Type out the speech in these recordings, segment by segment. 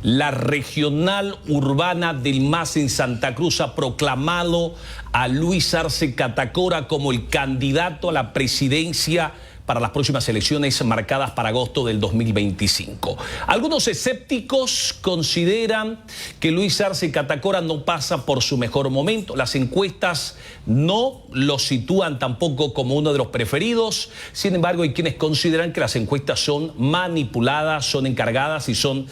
La regional urbana del MAS en Santa Cruz ha proclamado a Luis Arce Catacora como el candidato a la presidencia para las próximas elecciones marcadas para agosto del 2025. Algunos escépticos consideran que Luis Arce Catacora no pasa por su mejor momento. Las encuestas no lo sitúan tampoco como uno de los preferidos. Sin embargo, hay quienes consideran que las encuestas son manipuladas, son encargadas y son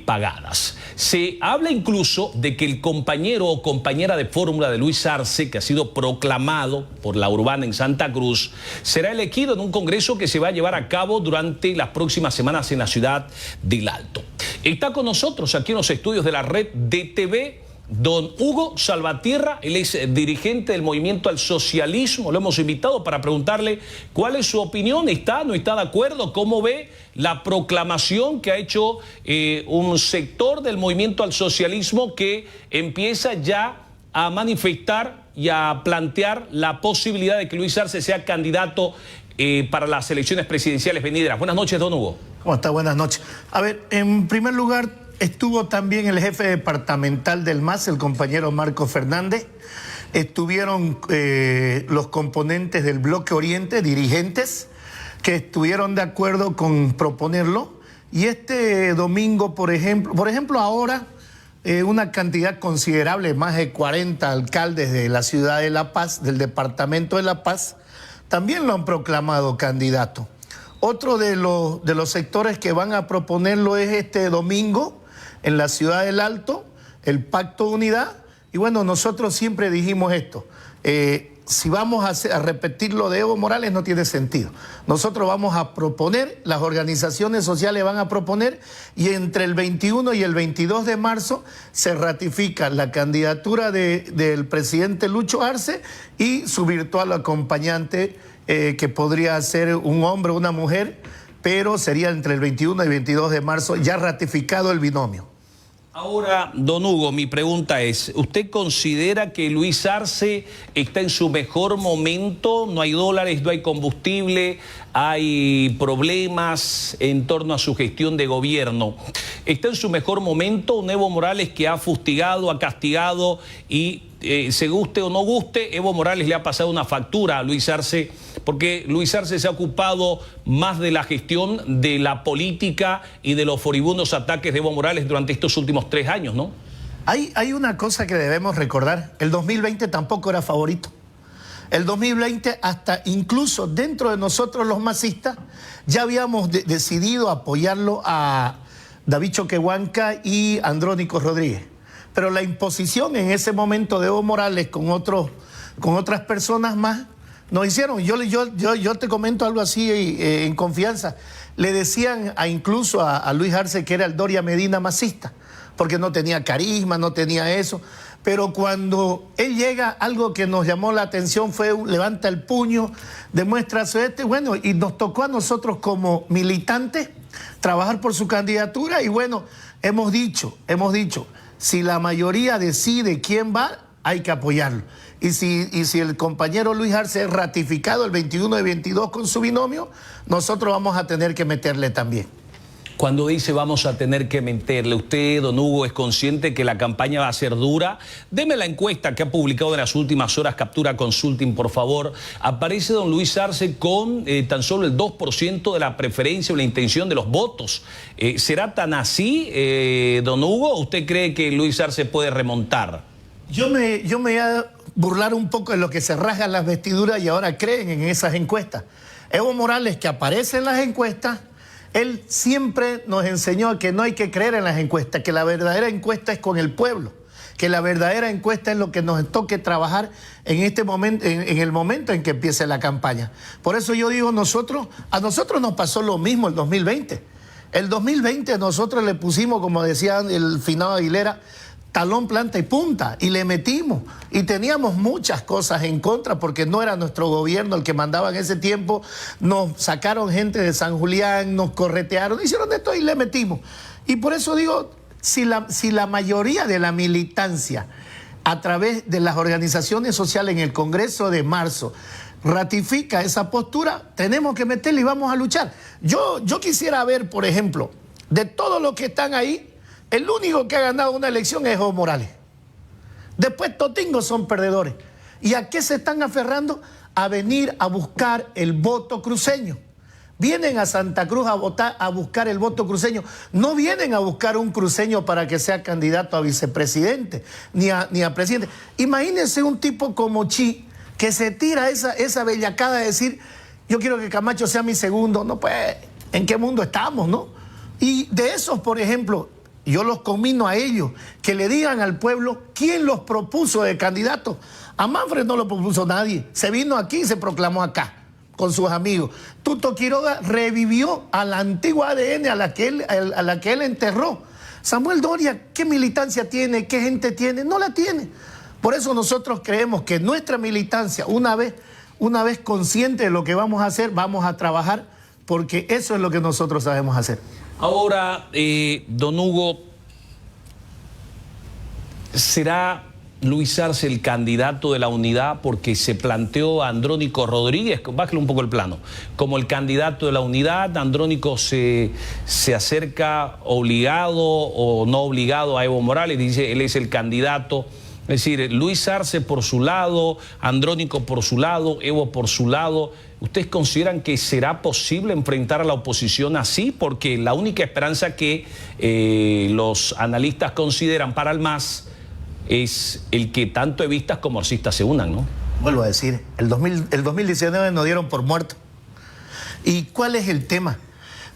pagadas. Se habla incluso de que el compañero o compañera de fórmula de Luis Arce, que ha sido proclamado por la urbana en Santa Cruz, será elegido en un congreso que se va a llevar a cabo durante las próximas semanas en la ciudad del Alto. Está con nosotros aquí en los estudios de la red DTV don Hugo Salvatierra, él es dirigente del Movimiento al Socialismo. Lo hemos invitado para preguntarle cuál es su opinión, ¿está, no está de acuerdo? ¿Cómo ve la proclamación que ha hecho un sector del Movimiento al Socialismo que empieza ya a manifestar y a plantear la posibilidad de que Luis Arce sea candidato para las elecciones presidenciales venideras? Buenas noches, don Hugo. ¿Cómo está? Buenas noches. A ver, en primer lugar, estuvo también el jefe departamental del MAS, el compañero Marco Fernández. Estuvieron los componentes del Bloque Oriente, dirigentes, que estuvieron de acuerdo con proponerlo. Y este domingo, por ejemplo, ahora una cantidad considerable, más de 40 alcaldes de la ciudad de La Paz, del departamento de La Paz, también lo han proclamado candidato. Otro de los sectores que van a proponerlo es este domingo en la ciudad del Alto, el Pacto de Unidad. Y bueno, nosotros siempre dijimos esto, si vamos a repetir lo de Evo Morales no tiene sentido. Nosotros vamos a proponer, las organizaciones sociales van a proponer, y entre el 21 y el 22 de marzo se ratifica la candidatura del presidente Lucho Arce y su virtual acompañante, que podría ser un hombre o una mujer, pero sería entre el 21 y 22 de marzo ya ratificado el binomio. Ahora, don Hugo, mi pregunta es, ¿usted considera que Luis Arce está en su mejor momento? No hay dólares, no hay combustible, hay problemas en torno a su gestión de gobierno. ¿Está en su mejor momento un Evo Morales que ha fustigado, ha castigado y, se guste o no guste, Evo Morales le ha pasado una factura a Luis Arce, porque Luis Arce se ha ocupado más de la gestión de la política y de los furibundos ataques de Evo Morales durante estos últimos 3 años, ¿no? Hay una cosa que debemos recordar, el 2020 tampoco era favorito. El 2020, hasta incluso dentro de nosotros los masistas, ya habíamos decidido apoyarlo a David Choquehuanca y Andrónico Rodríguez. Pero la imposición en ese momento de Evo Morales con otras personas más, nos hicieron, yo te comento algo así en confianza, le decían incluso a Luis Arce que era el Doria Medina masista, porque no tenía carisma, no tenía eso. Pero cuando él llega, algo que nos llamó la atención fue levanta el puño, demuestra su bueno, y nos tocó a nosotros como militantes trabajar por su candidatura. Y bueno, hemos dicho, si la mayoría decide quién va, hay que apoyarlo. Y si el compañero Luis Arce es ratificado el 21 y 22 con su binomio, nosotros vamos a tener que meterle también. Cuando dice vamos a tener que meterle, usted, don Hugo, es consciente que la campaña va a ser dura. Deme la encuesta que ha publicado en las últimas horas, Captura Consulting, por favor. Aparece don Luis Arce con tan solo el 2% de la preferencia o la intención de los votos. ¿Será tan así, don Hugo? ¿Usted cree que Luis Arce puede remontar? Yo me voy a burlar un poco de lo que se rasgan las vestiduras y ahora creen en esas encuestas. Evo Morales, que aparece en las encuestas, él siempre nos enseñó que no hay que creer en las encuestas, que la verdadera encuesta es con el pueblo, que la verdadera encuesta es lo que nos toque trabajar en este momento, en el momento en que empiece la campaña. Por eso yo digo, a nosotros nos pasó lo mismo el 2020. El 2020 nosotros le pusimos, como decía el finado Aguilera, talón, planta y punta, y le metimos, y teníamos muchas cosas en contra porque no era nuestro gobierno el que mandaba en ese tiempo. Nos sacaron gente de San Julián, nos corretearon, hicieron esto y le metimos. Y por eso digo, si la mayoría de la militancia a través de las organizaciones sociales en el Congreso de marzo ratifica esa postura, tenemos que meterle y vamos a luchar. Yo quisiera ver, por ejemplo, de todos los que están ahí, El único que ha ganado una elección es Evo Morales. Después totingos son perdedores. ¿Y a qué se están aferrando? A venir a buscar el voto cruceño. Vienen a Santa Cruz a votar, a buscar el voto cruceño. No vienen a buscar un cruceño para que sea candidato a vicepresidente, ni a presidente. Imagínense un tipo como Chi, que se tira esa bellacada de decir, yo quiero que Camacho sea mi segundo. No, pues, ¿en qué mundo estamos, no? Y de esos, por ejemplo, yo los conmino a ellos, que le digan al pueblo quién los propuso de candidato. A Manfred no lo propuso nadie. Se vino aquí y se proclamó acá con sus amigos. Tuto Quiroga revivió a la antigua ADN a la que él enterró. Samuel Doria, ¿qué militancia tiene? ¿Qué gente tiene? No la tiene. Por eso nosotros creemos que nuestra militancia, una vez consciente de lo que vamos a hacer, vamos a trabajar, porque eso es lo que nosotros sabemos hacer. Ahora, don Hugo, ¿será Luis Arce el candidato de la unidad? Porque se planteó a Andrónico Rodríguez, bájale un poco el plano, como el candidato de la unidad. Andrónico se acerca obligado o no obligado a Evo Morales, dice él es el candidato. Es decir, Luis Arce por su lado, Andrónico por su lado, Evo por su lado. ¿Ustedes consideran que será posible enfrentar a la oposición así? Porque la única esperanza que los analistas consideran para el MAS es el que tanto evistas como arcistas se unan, ¿no? Vuelvo a decir, el 2019 nos dieron por muerto. ¿Y cuál es el tema?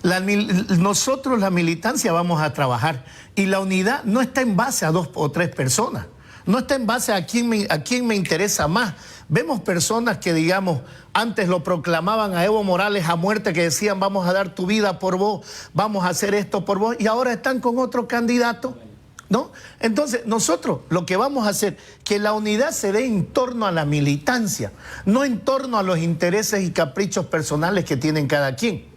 Nosotros, la militancia, vamos a trabajar. Y la unidad no está en base a 2 o 3 personas. No está en base a quién me interesa más. Vemos personas que, digamos, antes lo proclamaban a Evo Morales a muerte, que decían vamos a dar tu vida por vos, vamos a hacer esto por vos, y ahora están con otro candidato, ¿no? Entonces, nosotros lo que vamos a hacer, que la unidad se dé en torno a la militancia, no en torno a los intereses y caprichos personales que tienen cada quien.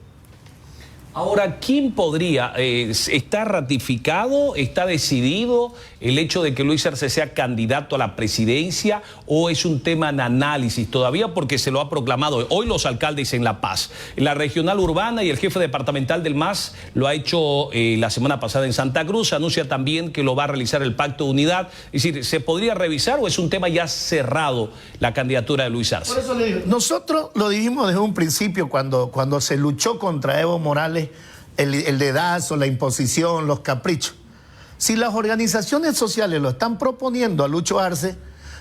Ahora, ¿quién podría? ¿Está ratificado, está decidido el hecho de que Luis Arce sea candidato a la presidencia o es un tema en análisis todavía porque se lo ha proclamado hoy los alcaldes en La Paz? La regional urbana y el jefe departamental del MAS lo ha hecho la semana pasada en Santa Cruz, anuncia también que lo va a realizar el Pacto de Unidad. Es decir, ¿se podría revisar o es un tema ya cerrado la candidatura de Luis Arce? Por eso le digo, nosotros lo dijimos desde un principio cuando se luchó contra Evo Morales, el dedazo, la imposición, los caprichos. Si las organizaciones sociales lo están proponiendo a Lucho Arce,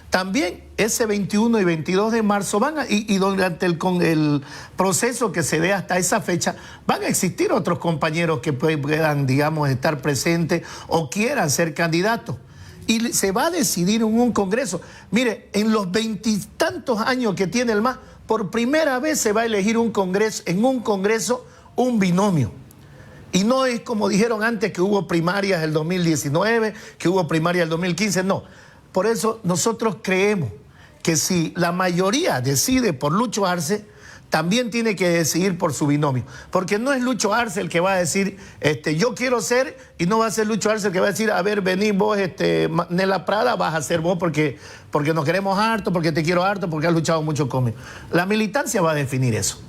también ese 21 y 22 de marzo y durante el proceso que se dé hasta esa fecha, van a existir otros compañeros que puedan, digamos, estar presentes o quieran ser candidatos. Y se va a decidir en un congreso. Mire, en los 20 y tantos años que tiene el MAS, por primera vez se va a elegir en un congreso un binomio. Y no es como dijeron antes que hubo primarias el 2019, que hubo primarias el 2015, no. Por eso nosotros creemos que si la mayoría decide por Lucho Arce, también tiene que decidir por su binomio. Porque no es Lucho Arce el que va a decir, yo quiero ser, y no va a ser Lucho Arce el que va a decir, a ver, vení vos, Nela Prada, vas a ser vos porque nos queremos harto, porque te quiero harto, porque has luchado mucho conmigo. La militancia va a definir eso.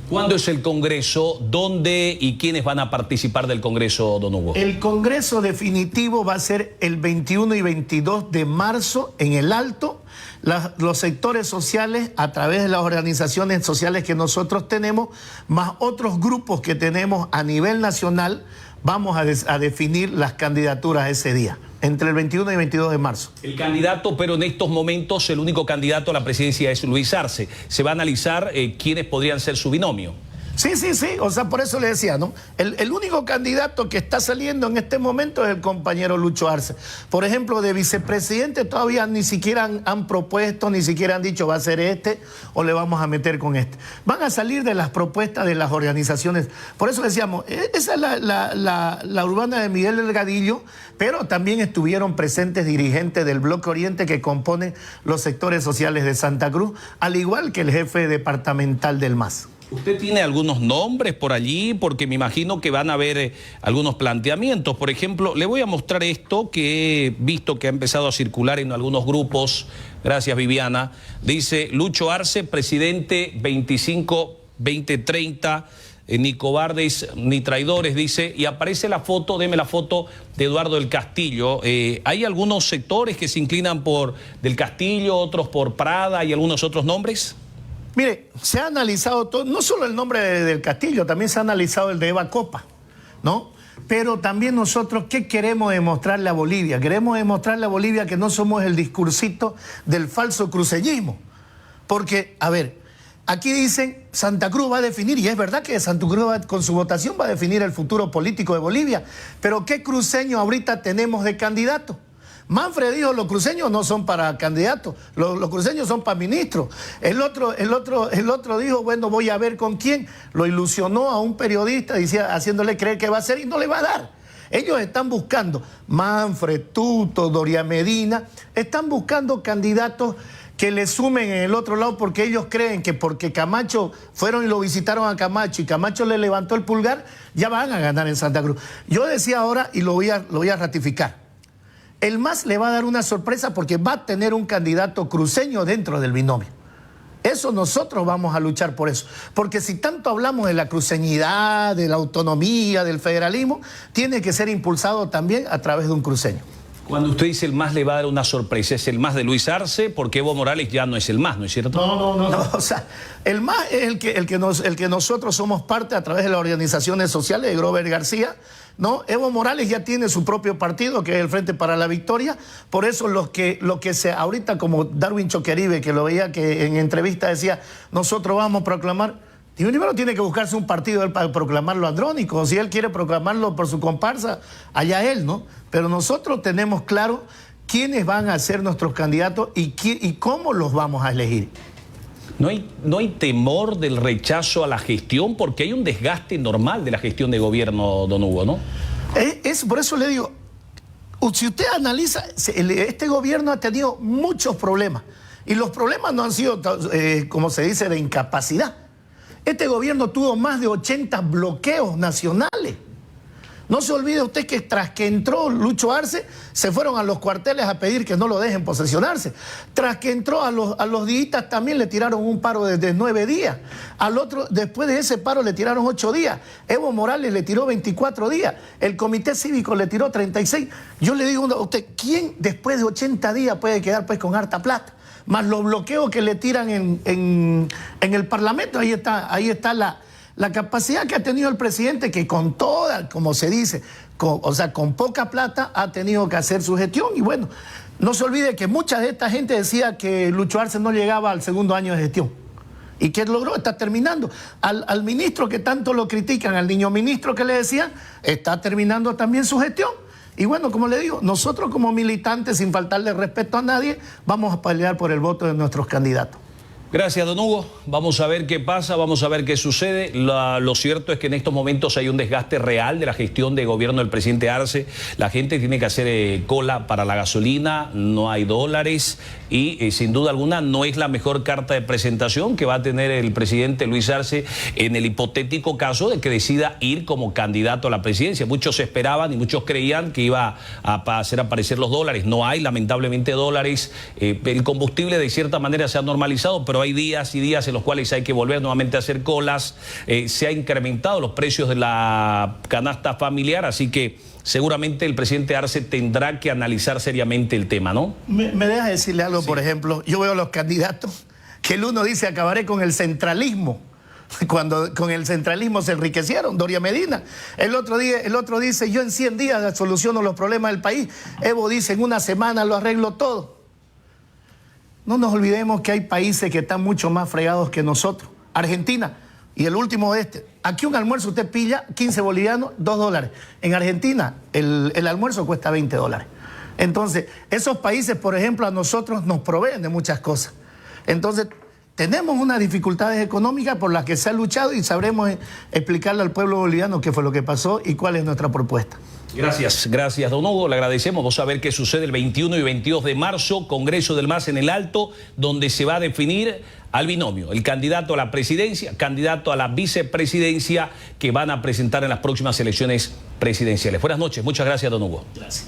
¿Cuándo es el Congreso? ¿Dónde y quiénes van a participar del Congreso, don Hugo? El Congreso definitivo va a ser el 21 y 22 de marzo en el Alto. Los sectores sociales, a través de las organizaciones sociales que nosotros tenemos, más otros grupos que tenemos a nivel nacional, vamos a definir las candidaturas ese día, entre el 21 y 22 de marzo. El candidato, pero en estos momentos el único candidato a la presidencia es Luis Arce. Se va a analizar quiénes podrían ser su binomio. Sí, o sea, por eso le decía, ¿no? El único candidato que está saliendo en este momento es el compañero Lucho Arce. Por ejemplo, de vicepresidente todavía ni siquiera han propuesto, ni siquiera han dicho va a ser este o le vamos a meter con este. Van a salir de las propuestas de las organizaciones. Por eso decíamos, esa es la urbana de Miguel Delgadillo, pero también estuvieron presentes dirigentes del Bloque Oriente que componen los sectores sociales de Santa Cruz, al igual que el jefe departamental del MAS. ¿Usted tiene algunos nombres por allí? Porque me imagino que van a haber algunos planteamientos. Por ejemplo, le voy a mostrar esto que he visto que ha empezado a circular en algunos grupos. Gracias, Viviana. Dice Lucho Arce, presidente 25-2030. ni cobardes ni traidores, dice, y aparece la foto, deme la foto de Eduardo del Castillo. ¿Hay algunos sectores que se inclinan por del Castillo, otros por Prada y algunos otros nombres? Mire, se ha analizado todo, no solo el nombre del Castillo, también se ha analizado el de Eva Copa, ¿no? Pero también nosotros, ¿qué queremos demostrarle a Bolivia? Queremos demostrarle a Bolivia que no somos el discursito del falso cruceñismo. Porque, a ver, aquí dicen Santa Cruz va a definir, y es verdad que Santa Cruz con su votación va a definir el futuro político de Bolivia, pero ¿qué cruceño ahorita tenemos de candidato? Manfred dijo, los cruceños no son para candidatos, los cruceños son para ministros. El otro dijo, bueno, voy a ver con quién. Lo ilusionó a un periodista haciéndole creer que va a ser y no le va a dar. Ellos están buscando, Manfred, Tuto, Doria Medina, están buscando candidatos que le sumen en el otro lado porque ellos creen que porque Camacho fueron y lo visitaron a Camacho y Camacho le levantó el pulgar, ya van a ganar en Santa Cruz. Yo decía ahora y lo voy a ratificar. El MAS le va a dar una sorpresa porque va a tener un candidato cruceño dentro del binomio. Eso nosotros vamos a luchar por eso. Porque si tanto hablamos de la cruceñidad, de la autonomía, del federalismo, tiene que ser impulsado también a través de un cruceño. Cuando usted dice el MAS le va a dar una sorpresa, ¿es el MAS de Luis Arce? Porque Evo Morales ya no es el MAS, ¿no es cierto? No, o sea, el MAS es el que nosotros somos parte a través de las organizaciones sociales de Grover García, ¿no? Evo Morales ya tiene su propio partido, que es el Frente para la Victoria. Por eso lo que ahorita como Darwin Choqueribe, que lo veía que en entrevista decía, nosotros vamos a proclamar. Y primero tiene que buscarse un partido él para proclamarlo andrónico. O si él quiere proclamarlo por su comparsa, allá él, ¿no? Pero nosotros tenemos claro quiénes van a ser nuestros candidatos y cómo los vamos a elegir. ¿No hay temor del rechazo a la gestión? Porque hay un desgaste normal de la gestión de gobierno, don Hugo, ¿no? Por eso le digo, si usted analiza, este gobierno ha tenido muchos problemas. Y los problemas no han sido, como se dice, de incapacidad. Este gobierno tuvo más de 80 bloqueos nacionales. No se olvide usted que tras que entró Lucho Arce, se fueron a los cuarteles a pedir que no lo dejen posesionarse. Tras que entró a los diitas también le tiraron un paro de 9 días. Al otro, después de ese paro le tiraron 8 días. Evo Morales le tiró 24 días. El Comité Cívico le tiró 36. Yo le digo a usted, ¿quién después de 80 días puede quedar pues con harta plata? Más los bloqueos que le tiran en el Parlamento, ahí está la capacidad que ha tenido el presidente, que con toda, como se dice, con poca plata ha tenido que hacer su gestión. Y bueno, no se olvide que mucha de esta gente decía que Lucho Arce no llegaba al segundo año de gestión. ¿Y qué logró? Está terminando. Al ministro que tanto lo critican, al niño ministro que le decían, está terminando también su gestión. Y bueno, como le digo, nosotros como militantes, sin faltarle respeto a nadie, vamos a pelear por el voto de nuestros candidatos. Gracias, don Hugo. Vamos a ver qué pasa, vamos a ver qué sucede. Lo cierto es que en estos momentos hay un desgaste real de la gestión de gobierno del presidente Arce. La gente tiene que hacer cola para la gasolina, no hay dólares y sin duda alguna no es la mejor carta de presentación que va a tener el presidente Luis Arce en el hipotético caso de que decida ir como candidato a la presidencia. Muchos esperaban y muchos creían que iba a hacer aparecer los dólares. No hay, lamentablemente, dólares. El combustible de cierta manera se ha normalizado, pero hay días y días en los cuales hay que volver nuevamente a hacer colas. Se ha incrementado los precios de la canasta familiar, así que seguramente el presidente Arce tendrá que analizar seriamente el tema, ¿no? Me deja decirle algo, sí. Por ejemplo, yo veo a los candidatos que el uno dice acabaré con el centralismo. Cuando con el centralismo se enriquecieron, Doria Medina. El otro dice, yo en 100 días soluciono los problemas del país. Evo dice, en una semana lo arreglo todo. No nos olvidemos que hay países que están mucho más fregados que nosotros. Argentina, y el último aquí un almuerzo usted pilla 15 bolivianos, $2. En Argentina el almuerzo cuesta $20. Entonces, esos países, por ejemplo, a nosotros nos proveen de muchas cosas. Entonces, tenemos unas dificultades económicas por las que se ha luchado y sabremos explicarle al pueblo boliviano qué fue lo que pasó y cuál es nuestra propuesta. Gracias, don Hugo, le agradecemos. Vamos a ver qué sucede el 21 y 22 de marzo, Congreso del MAS en el Alto, donde se va a definir al binomio, el candidato a la presidencia, candidato a la vicepresidencia que van a presentar en las próximas elecciones presidenciales. Buenas noches, muchas gracias, don Hugo. Gracias.